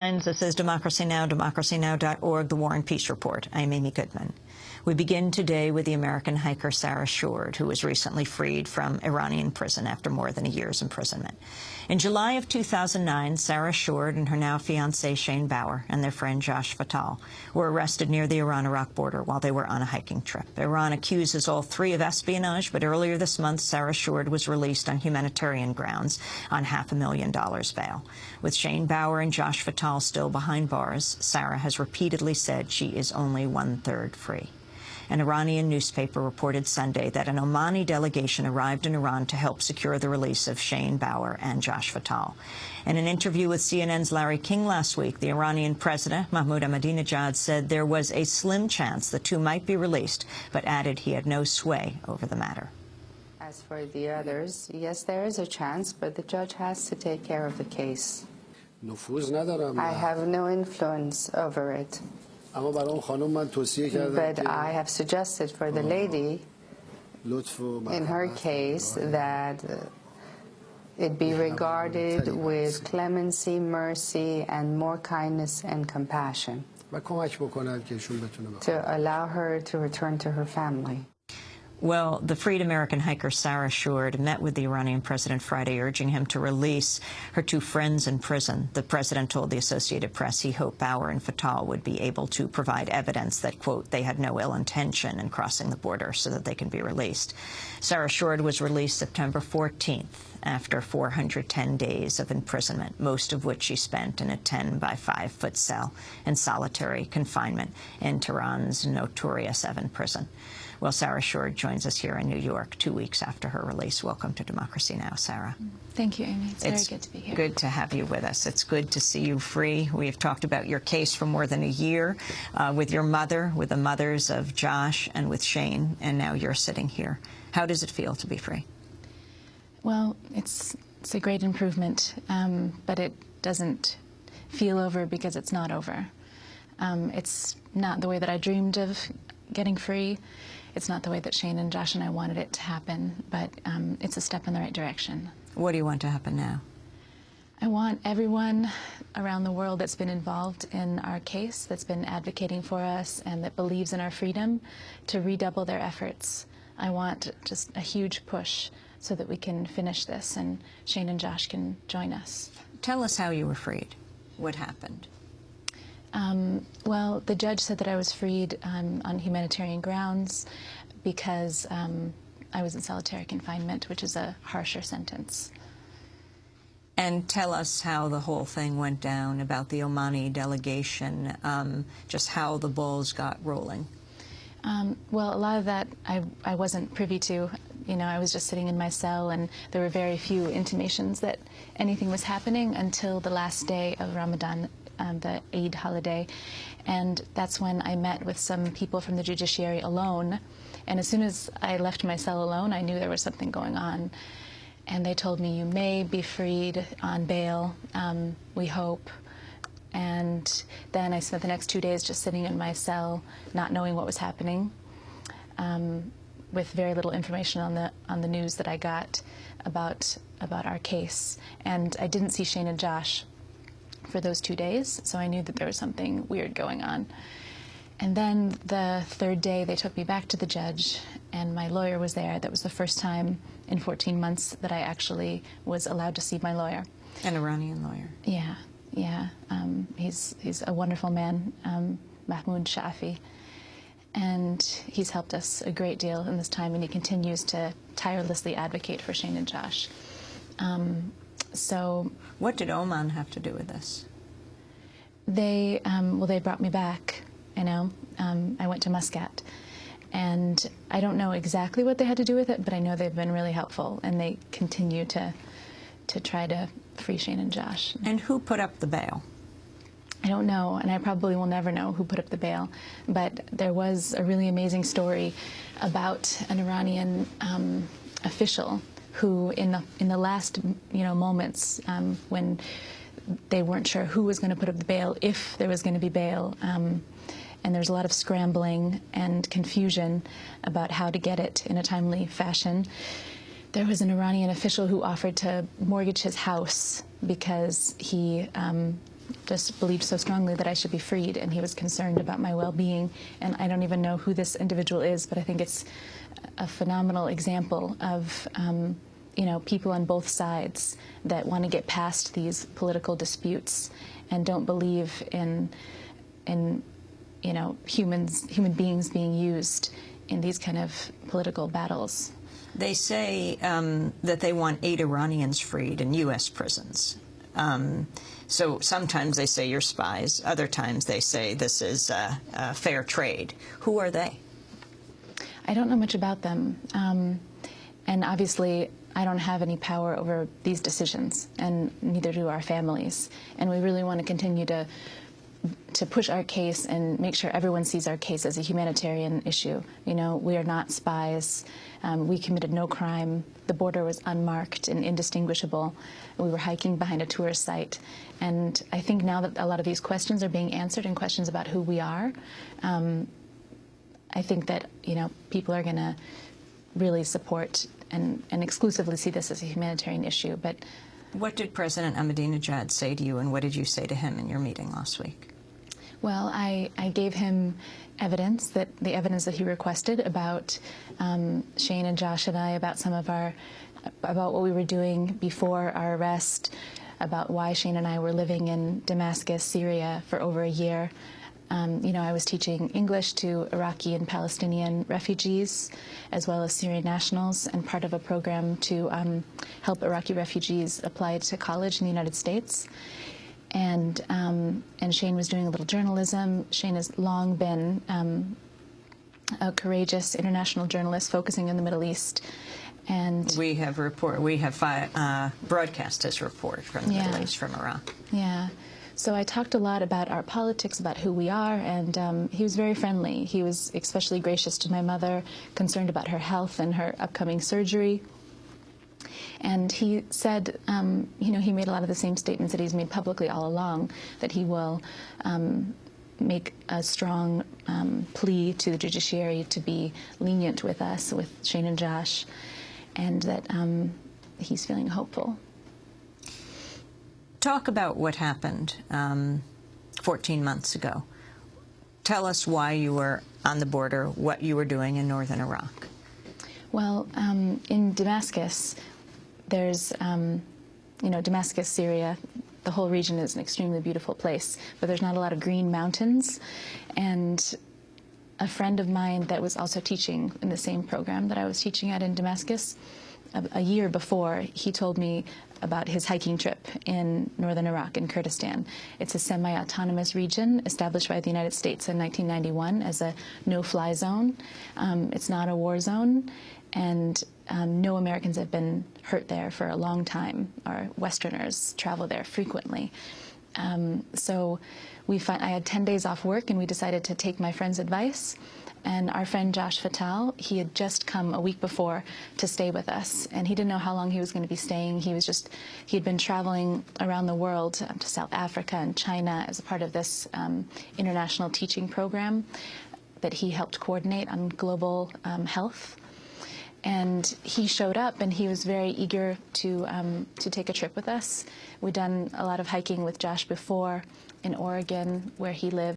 This is Democracy Now!, democracynow.org, The War and Peace Report. I'm Amy Goodman. We begin today with the American hiker Sarah Shourd, who was recently freed from Iranian prison after more than a year's imprisonment. In July of 2009, Sarah Shourd and her now-fiancé Shane Bauer and their friend Joshua Fattal were arrested near the Iran-Iraq border while they were on a hiking trip. Iran accuses all three of espionage, but earlier this month, Sarah Shourd was released on humanitarian grounds on $500,000 bail. With Shane Bauer and Josh Fattal still behind bars, Sarah has repeatedly said she is only one-third free. An Iranian newspaper reported Sunday that an Omani delegation arrived in Iran to help secure the release of Shane Bauer and Josh Fattal. In an interview with CNN's Larry King last week, the Iranian president, Mahmoud Ahmadinejad, said there was a slim chance the two might be released, but added he had no sway over the matter. As for the others, yes, there is a chance, but the judge has to take care of the case. I have no influence over it. But I have suggested for the lady, in her case, that it be regarded with clemency, mercy, and more kindness and compassion to allow her to return to her family. Well, the freed American hiker Sarah Shourd met with the Iranian president Friday, urging him to release her two friends in prison. The president told the Associated Press he hoped Bauer and Fattal would be able to provide evidence that, quote, they had no ill intention in crossing the border so that they can be released. Sarah Shourd was released September 14th after 410 days of imprisonment, most of which she spent in a 10-by-5-foot cell in solitary confinement in Tehran's notorious Evin prison. Well, Sarah Shourd joins us here in New York 2 weeks after her release. Welcome to Democracy Now!, Sarah. Thank you, Amy. It's very good to be here. Good to have you with us. It's good to see you free. We've talked about your case for more than a year with your mother, with the mothers of Josh and with Shane, and now you're sitting here. How does it feel to be free? Well, it's a great improvement, but it doesn't feel over because it's not over. It's not the way that I dreamed of getting free. It's not the way that Shane and Josh and I wanted it to happen, but it's a step in the right direction. What do you want to happen now? I want everyone around the world that's been involved in our case, that's been advocating for us and that believes in our freedom, to redouble their efforts. I want just a huge push so that we can finish this and Shane and Josh can join us. Tell us how you were freed. What happened? Well, the judge said that I was freed on humanitarian grounds because I was in solitary confinement, which is a harsher sentence. And tell us how the whole thing went down, about the Omani delegation, just how the balls got rolling. Well, a lot of that I wasn't privy to. You know, I was just sitting in my cell, and there were very few intimations that anything was happening until the last day of Ramadan, the Eid holiday, and that's when I met with some people from the judiciary alone, and as soon as I left my cell alone, I knew there was something going on, and they told me, you may be freed on bail, we hope. And then I spent the next 2 days just sitting in my cell, not knowing what was happening, with very little information on the news that I got about our case, and I didn't see Shane and Josh for those 2 days, so I knew that there was something weird going on. And then the third day, they took me back to the judge, and my lawyer was there. That was the first time in 14 months that I actually was allowed to see my lawyer. An Iranian lawyer? Yeah, yeah. He's a wonderful man, Mahmoud Shafi, and he's helped us a great deal in this time, and he continues to tirelessly advocate for Shane and Josh. So, what did Oman have to do with this? They brought me back. You know, I went to Muscat, and I don't know exactly what they had to do with it, but I know they've been really helpful, and they continue to try to free Shane and Josh. And who put up the bail? I don't know, and I probably will never know who put up the bail, but there was a really amazing story about an Iranian official who, in the last moments when they weren't sure who was going to put up the bail, if there was going to be bail, and there's a lot of scrambling and confusion about how to get it in a timely fashion. There was an Iranian official who offered to mortgage his house because he just believed so strongly that I should be freed, and he was concerned about my well-being. And I don't even know who this individual is, but I think it's a phenomenal example of you know, people on both sides that want to get past these political disputes and don't believe in you know, human beings being used in these kind of political battles. They say that they want 8 Iranians freed in U.S. prisons. So sometimes they say you're spies. Other times they say this is fair trade. Who are they? I don't know much about them. And obviously, I don't have any power over these decisions, and neither do our families. And we really want to continue to push our case and make sure everyone sees our case as a humanitarian issue. You know, we are not spies. We committed no crime. The border was unmarked and indistinguishable. We were hiking behind a tourist site. And I think now that a lot of these questions are being answered, and questions about who we are, I think that, you know, people are going to really support and exclusively see this as a humanitarian issue. But what did President Ahmadinejad say to you, and what did you say to him in your meeting last week? Well, I gave him evidence, the evidence that he requested about Shane and Josh and I, about about what we were doing before our arrest, about why Shane and I were living in Damascus, Syria, for over a year. You know, I was teaching English to Iraqi and Palestinian refugees, as well as Syrian nationals, and part of a program to help Iraqi refugees apply to college in the United States. And Shane was doing a little journalism. Shane has long been a courageous international journalist focusing in the Middle East. And we have broadcast his report from the Middle East, from Iraq. Yeah. So I talked a lot about our politics, about who we are, and he was very friendly. He was especially gracious to my mother, concerned about her health and her upcoming surgery. And he said, you know, he made a lot of the same statements that he's made publicly all along, that he will make a strong plea to the judiciary to be lenient with us, with Shane and Josh, and that he's feeling hopeful. Talk about what happened 14 months ago. Tell us why you were on the border, what you were doing in northern Iraq. Well, in Damascus, there's, you know, Damascus, Syria, the whole region is an extremely beautiful place, but there's not a lot of green mountains. And a friend of mine that was also teaching in the same program that I was teaching at in Damascus, a year before, he told me about his hiking trip in northern Iraq, in Kurdistan. It's a semi-autonomous region established by the United States in 1991 as a no-fly zone. It's not a war zone, and no Americans have been hurt there for a long time. Our Westerners travel there frequently. So I had 10 days off work, and we decided to take my friend's advice. And our friend Joshua Fattal, he had just come a week before to stay with us, and he didn't know how long he was going to be staying. He had been traveling around the world to South Africa and China as a part of this international teaching program that he helped coordinate on global health. And he showed up, and he was very eager to take a trip with us. We'd done a lot of hiking with Josh before in Oregon, where he lived.